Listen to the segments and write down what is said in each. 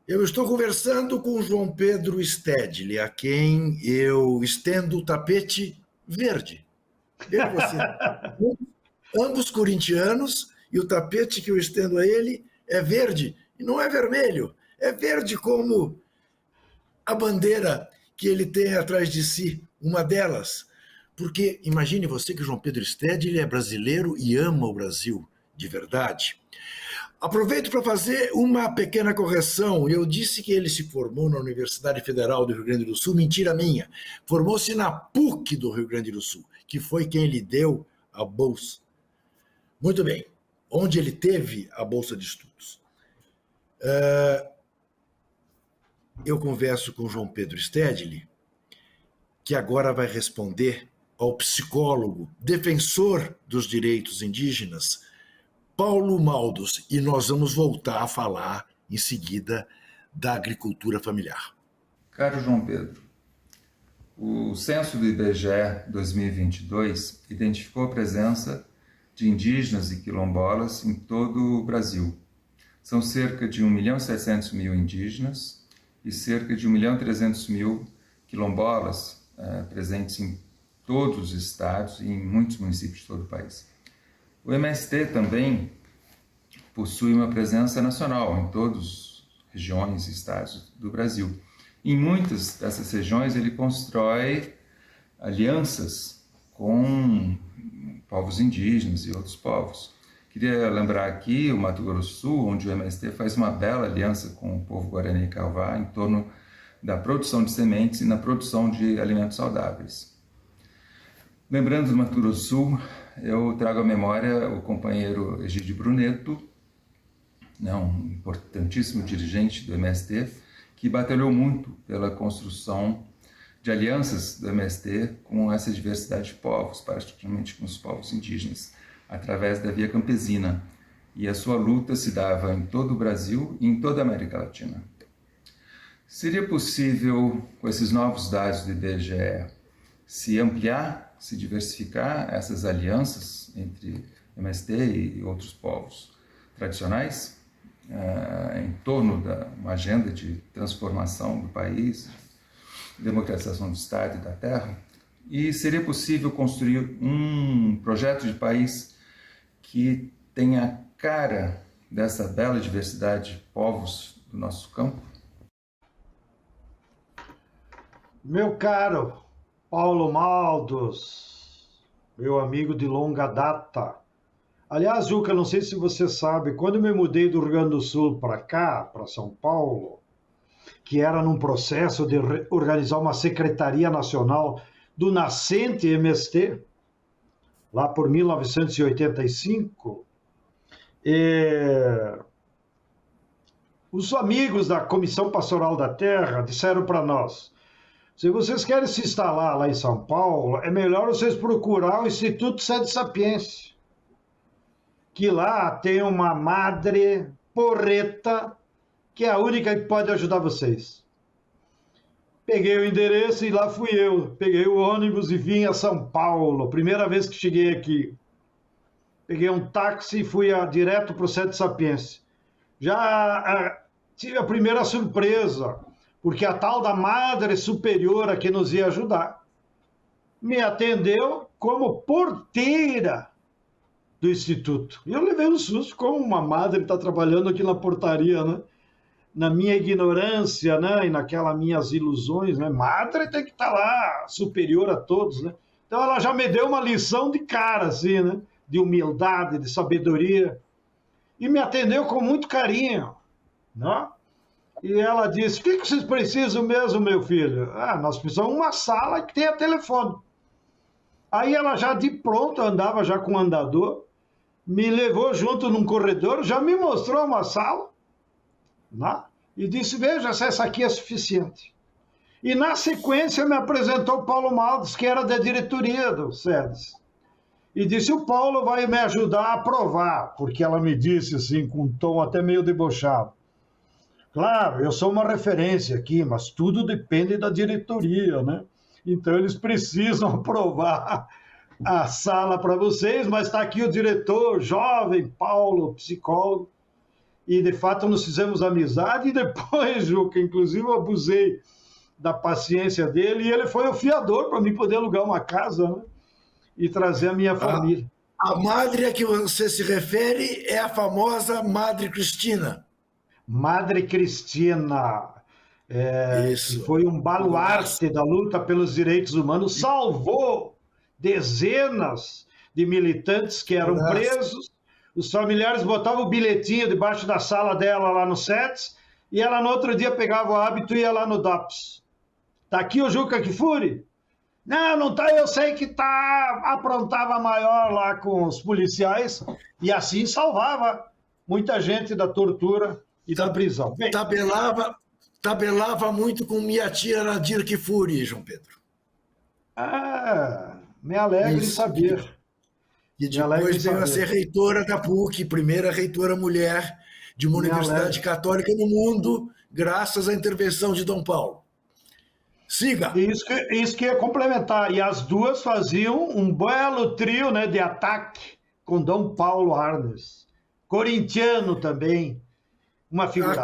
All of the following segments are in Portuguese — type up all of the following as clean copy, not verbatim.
Eu estou conversando com João Pedro Stedley, a quem eu estendo o tapete verde. Veja você, ambos corintianos, e o tapete que eu estendo a ele é verde, e não é vermelho, é verde como a bandeira que ele tem atrás de si, uma delas. Porque imagine você que João Pedro Stedley é brasileiro e ama o Brasil, de verdade. Aproveito para fazer uma pequena correção. Eu disse que ele se formou na Universidade Federal do Rio Grande do Sul. Mentira minha. Formou-se na PUC do Rio Grande do Sul, que foi quem lhe deu a bolsa. Muito bem. Onde ele teve a bolsa de estudos. Eu converso com João Pedro Stedley, que agora vai responder ao psicólogo, defensor dos direitos indígenas, Paulo Maldos, e nós vamos voltar a falar em seguida da agricultura familiar. Caro João Pedro, o censo do IBGE 2022 identificou a presença de indígenas e quilombolas em todo o Brasil. São cerca de 1.700.000 indígenas e cerca de 1.300.000 quilombolas presentes em todos os estados e em muitos municípios de todo o país. O MST também possui uma presença nacional em todas as regiões e estados do Brasil. Em muitas dessas regiões ele constrói alianças com povos indígenas e outros povos. Queria lembrar aqui o Mato Grosso do Sul, onde o MST faz uma bela aliança com o povo Guarani Kaiowá em torno da produção de sementes e na produção de alimentos saudáveis. Lembrando do Mato Grosso do Sul, eu trago à memória o companheiro Egídio Bruneto, um importantíssimo dirigente do MST, que batalhou muito pela construção de alianças do MST com essa diversidade de povos, particularmente com os povos indígenas, através da Via Campesina. E a sua luta se dava em todo o Brasil e em toda a América Latina. Seria possível, com esses novos dados do IBGE, se ampliar, se diversificar essas alianças entre MST e outros povos tradicionais, em torno de uma agenda de transformação do país, democratização do Estado e da terra? E seria possível construir um projeto de país que tenha a cara dessa bela diversidade de povos do nosso campo? Meu caro Paulo Maldos, meu amigo de longa data. Aliás, Juca, não sei se você sabe, quando eu me mudei do Rio Grande do Sul para cá, para São Paulo, que era num processo de organizar uma secretaria nacional do nascente MST, lá por 1985, os amigos da Comissão Pastoral da Terra disseram para nós: se vocês querem se instalar lá em São Paulo, é melhor vocês procurar o Instituto Sede Sapiência, que lá tem uma madre porreta, que é a única que pode ajudar vocês. Peguei o endereço e lá fui eu. Peguei o ônibus e vim a São Paulo, primeira vez que cheguei aqui. Peguei um táxi e fui direto para o Sede Sapiência. Já tive a primeira surpresa, porque a tal da Madre Superiora que nos ia ajudar me atendeu como porteira do Instituto. E eu levei um susto, como uma madre está trabalhando aqui na portaria, né? Na minha ignorância, né? E naquelas minhas ilusões, né? Madre tem que estar lá, superior a todos, né? Então ela já me deu uma lição de cara, assim, né? De humildade, de sabedoria. E me atendeu com muito carinho, né? E ela disse: o que vocês precisam mesmo, meu filho? Nós precisamos de uma sala que tenha telefone. Aí ela já de pronto, andava já com um andador, me levou junto num corredor, já me mostrou uma sala, né? E disse: veja, essa aqui é suficiente. E na sequência me apresentou o Paulo Maldos, que era da diretoria do SEDES. E disse: o Paulo vai me ajudar a aprovar, porque ela me disse assim, com um tom até meio debochado: claro, eu sou uma referência aqui, mas tudo depende da diretoria, né? Então eles precisam aprovar a sala para vocês, mas está aqui o diretor, jovem, Paulo, psicólogo. e de fato nos fizemos amizade, e depois, Juca, inclusive eu abusei da paciência dele, e ele foi o fiador para mim poder alugar uma casa, né? E trazer a minha família. A madre a que você se refere é a famosa Madre Cristina. Madre Cristina, que foi um baluarte da luta pelos direitos humanos, salvou dezenas de militantes que eram presos. Os familiares botavam o bilhetinho debaixo da sala dela lá no SETS, e ela no outro dia pegava o hábito e ia lá no DOPS. Tá aqui o Juca Kfouri? Não, não tá, eu sei que tá. Aprontava maior lá com os policiais e assim salvava muita gente da tortura e da prisão. Bem, tabelava muito com minha tia Nadir Kfouri, João Pedro. Me alegra em saber. E depois veio a ser reitora da PUC, primeira reitora mulher de uma universidade católica no mundo, graças à intervenção de Dom Paulo. Siga. Isso que ia complementar. E as duas faziam um belo trio, né, de ataque com Dom Paulo Arnes. Corintiano também. Uma figura.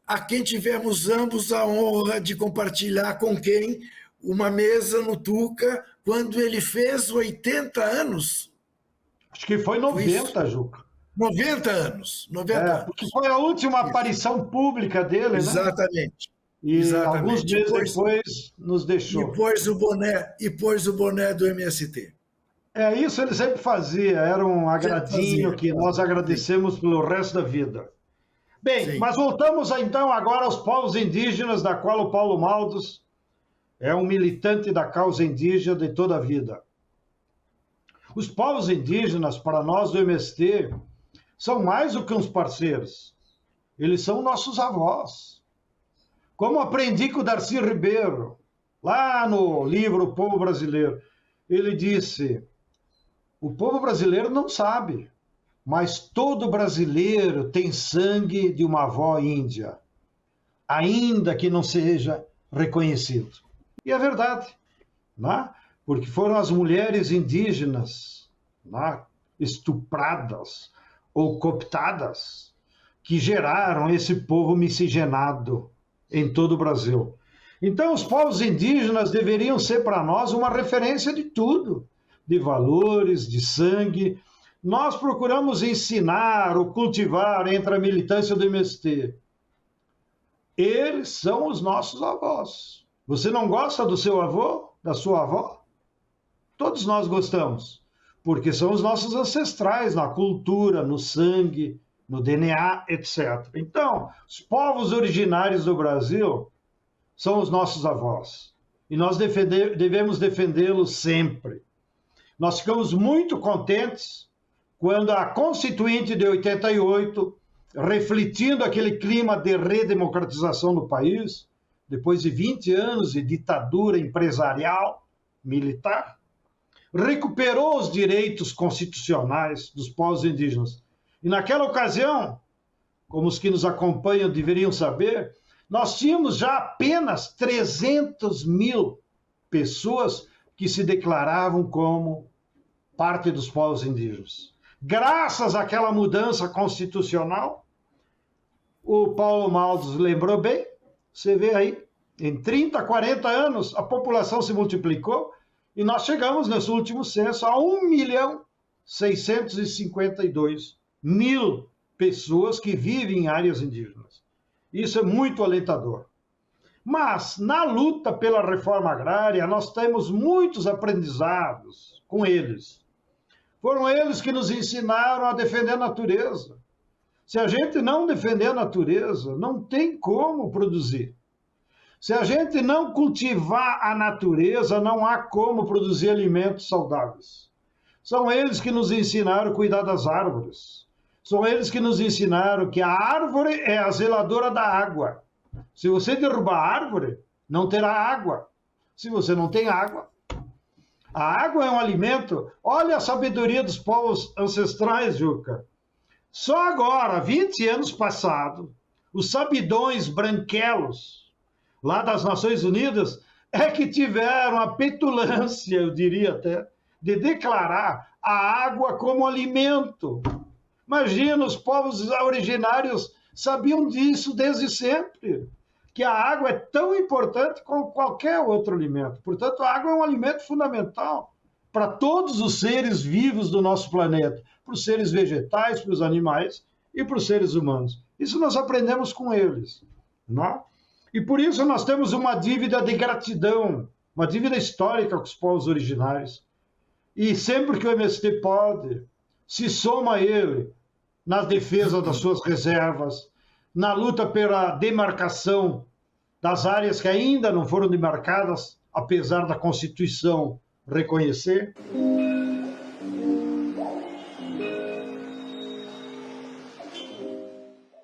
A quem tivemos ambos a honra de compartilhar com quem uma mesa no Tuca quando ele fez 80 anos. Acho que foi 90, Juca. 90 anos. 90 anos. Porque foi a última aparição pública dele, né? Exatamente. E alguns meses depois nos deixou. E pôs o boné do MST. Isso ele sempre fazia, era um agradinho que nós agradecemos pelo resto da vida. Bem, mas voltamos então agora aos povos indígenas, da qual o Paulo Maldos é um militante da causa indígena de toda a vida. Os povos indígenas, para nós do MST, são mais do que uns parceiros. Eles são nossos avós. Como aprendi com o Darcy Ribeiro, lá no livro O Povo Brasileiro. Ele disse, o povo brasileiro não sabe, mas todo brasileiro tem sangue de uma avó índia, ainda que não seja reconhecido. E é verdade, né? Porque foram as mulheres indígenas, né, estupradas ou cooptadas que geraram esse povo miscigenado em todo o Brasil. Então, os povos indígenas deveriam ser para nós uma referência de tudo, de valores, de sangue. Nós procuramos ensinar ou cultivar entre a militância do MST. Eles são os nossos avós. Você não gosta do seu avô, da sua avó? Todos nós gostamos, porque são os nossos ancestrais na cultura, no sangue, no DNA, etc. Então, os povos originários do Brasil são os nossos avós. E nós devemos defendê-los sempre. Nós ficamos muito contentes quando a Constituinte de 88, refletindo aquele clima de redemocratização no país, depois de 20 anos de ditadura empresarial, militar, recuperou os direitos constitucionais dos povos indígenas. E naquela ocasião, como os que nos acompanham deveriam saber, nós tínhamos já apenas 300 mil pessoas que se declaravam como parte dos povos indígenas. Graças àquela mudança constitucional, o Paulo Maldos lembrou bem, você vê aí, em 30, 40 anos, a população se multiplicou e nós chegamos, nesse último censo, a 1.652.000 pessoas que vivem em áreas indígenas. Isso é muito alentador. Mas, na luta pela reforma agrária, nós temos muitos aprendizados com eles. Foram eles que nos ensinaram a defender a natureza. Se a gente não defender a natureza, não tem como produzir. Se a gente não cultivar a natureza, não há como produzir alimentos saudáveis. São eles que nos ensinaram a cuidar das árvores. São eles que nos ensinaram que a árvore é a zeladora da água. Se você derrubar a árvore, não terá água. Se você não tem água, a água é um alimento. Olha a sabedoria dos povos ancestrais, Juca. Só agora, 20 anos passados, os sabidões branquelos, lá das Nações Unidas, é que tiveram a petulância, eu diria até, de declarar a água como alimento. Imagina, os povos originários sabiam disso desde sempre, que a água é tão importante como qualquer outro alimento. Portanto, a água é um alimento fundamental para todos os seres vivos do nosso planeta, para os seres vegetais, para os animais e para os seres humanos. Isso nós aprendemos com eles, não? E por isso nós temos uma dívida de gratidão, uma dívida histórica com os povos originários. E sempre que o MST pode, se soma a ele na defesa das suas reservas, na luta pela demarcação das áreas que ainda não foram demarcadas, apesar da Constituição reconhecer.